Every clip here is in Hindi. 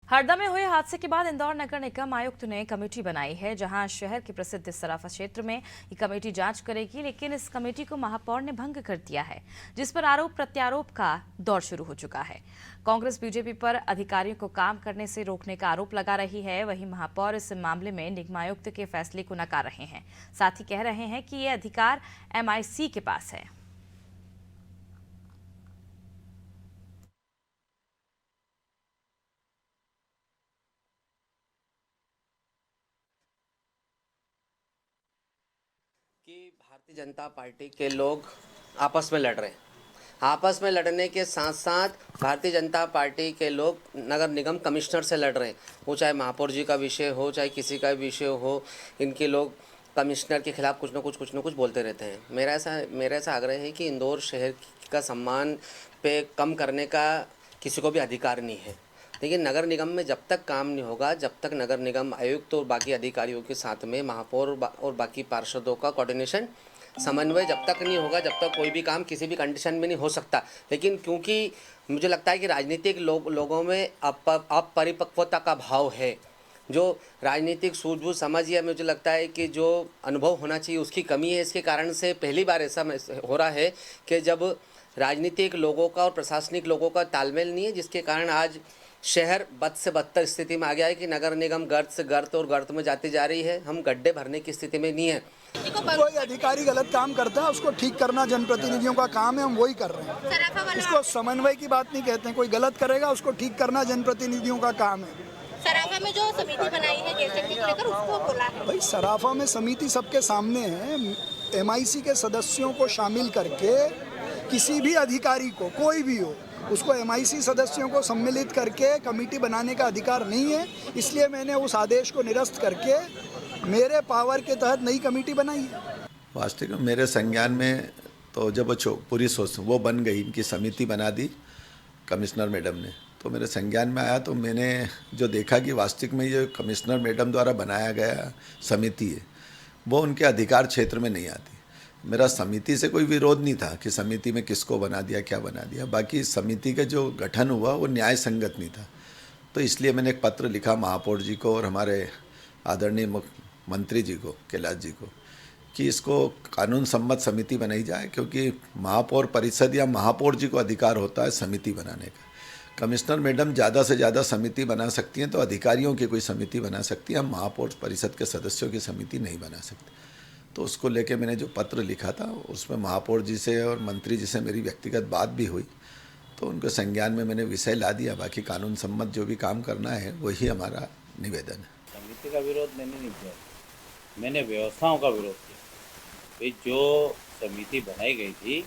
हरदा में हुए हादसे के बाद इंदौर नगर निगम आयुक्त ने कमेटी बनाई है, जहां शहर के प्रसिद्ध सराफा क्षेत्र में ये कमेटी जांच करेगी। लेकिन इस कमेटी को महापौर ने भंग कर दिया है, जिस पर आरोप प्रत्यारोप का दौर शुरू हो चुका है। कांग्रेस बीजेपी पर अधिकारियों को काम करने से रोकने का आरोप लगा रही है। वहीं महापौर इस मामले में निगमायुक्त के फैसले को नकार रहे हैं। साथ ही कह रहे हैं कि ये अधिकार MIC के पास है। कि भारतीय जनता पार्टी के लोग आपस में लड़ रहे हैं। आपस में लड़ने के साथ साथ भारतीय जनता पार्टी के लोग नगर निगम कमिश्नर से लड़ रहे हैं। वो चाहे महापौर जी का विषय हो, चाहे किसी का विषय हो, इनके लोग कमिश्नर के खिलाफ कुछ न कुछ बोलते रहते हैं। मेरा ऐसा आग्रह है कि इंदौर शहर का सम्मान पे कम करने का किसी को भी अधिकार नहीं है। लेकिन नगर निगम में जब तक काम नहीं होगा, जब तक नगर निगम आयुक्त और बाकी अधिकारियों के साथ में महापौर और बाकी पार्षदों का कोऑर्डिनेशन समन्वय जब तक नहीं होगा, जब तक कोई भी काम किसी भी कंडीशन में नहीं हो सकता। लेकिन क्योंकि मुझे लगता है कि राजनीतिक लोगों में अपरिपक्वता का भाव है, जो राजनीतिक सूझबूझ समझ या मुझे लगता है कि जो अनुभव होना चाहिए उसकी कमी है। इसके कारण से पहली बार ऐसा हो रहा है कि जब राजनीतिक लोगों का और प्रशासनिक लोगों का तालमेल नहीं है, जिसके कारण आज शहर बद से बदतर स्थिति में आ गया है कि नगर निगम गर्त से गर्त और गर्त में जाती जा रही है। हम गड्ढे भरने की स्थिति में नहीं है। कोई अधिकारी गलत काम करता है, उसको ठीक करना जनप्रतिनिधियों का काम है, हम वही कर रहे हैं। इसको समन्वय की बात नहीं कहते हैं। कोई गलत करेगा उसको ठीक करना जनप्रतिनिधियों का काम है। सराफा में जो समिति बनाई है गैसेट को लेकर, उसको बोला है भाई, सराफा में समिति सबके सामने है। MIC के सदस्यों को शामिल करके किसी भी अधिकारी को, कोई भी हो, उसको MIC सदस्यों को सम्मिलित करके कमेटी बनाने का अधिकार नहीं है। इसलिए मैंने उस आदेश को निरस्त करके मेरे पावर के तहत नई कमेटी बनाई है। वास्तविक में मेरे संज्ञान में तो जब पूरी सोच वो बन गई, इनकी समिति बना दी कमिश्नर मैडम ने, तो मेरे संज्ञान में आया तो मैंने जो देखा कि वास्तविक में ये कमिश्नर मैडम द्वारा बनाया गया समिति है वो उनके अधिकार क्षेत्र में नहीं आती। मेरा समिति से कोई विरोध नहीं था कि समिति में किसको बना दिया, क्या बना दिया। बाकी समिति का जो गठन हुआ वो न्याय संगत नहीं था। तो इसलिए मैंने एक पत्र लिखा महापौर जी को और हमारे आदरणीय मंत्री जी को, कैलाश जी को, कि इसको कानून सम्मत समिति बनाई जाए, क्योंकि महापौर परिषद या महापौर जी को अधिकार होता है समिति बनाने का। कमिश्नर मैडम ज़्यादा से ज़्यादा समिति बना सकती हैं, तो अधिकारियों की कोई समिति बना सकती है। हम महापौर परिषद के सदस्यों की समिति नहीं बना सकते। तो उसको लेके मैंने जो पत्र लिखा था उसमें महापौर जी से और मंत्री जी से मेरी व्यक्तिगत बात भी हुई, तो उनके संज्ञान में मैंने विषय ला दिया। बाकी कानून सम्मत जो भी काम करना है वही हमारा निवेदन है। समिति का विरोध मैंने नहीं किया, मैंने व्यवस्थाओं का विरोध किया। भाई, जो समिति बनाई गई थी,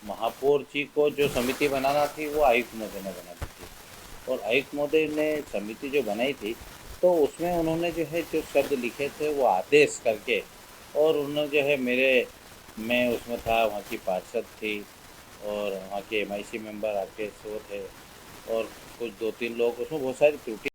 महापौर जी को जो समिति बनाना थी वो आयुक्त महोदय ने बना दी थी, और आयुक्त महोदय ने समिति जो बनाई थी तो उसमें उन्होंने जो है जो शब्द लिखे थे वो आदेश करके, और उन्होंने जो है मैं उसमें था, वहाँ की पार्षद थी और वहाँ के MIC मेंबर आके वो थे और कुछ 2-3 लोग, उसमें बहुत सारी त्रुटि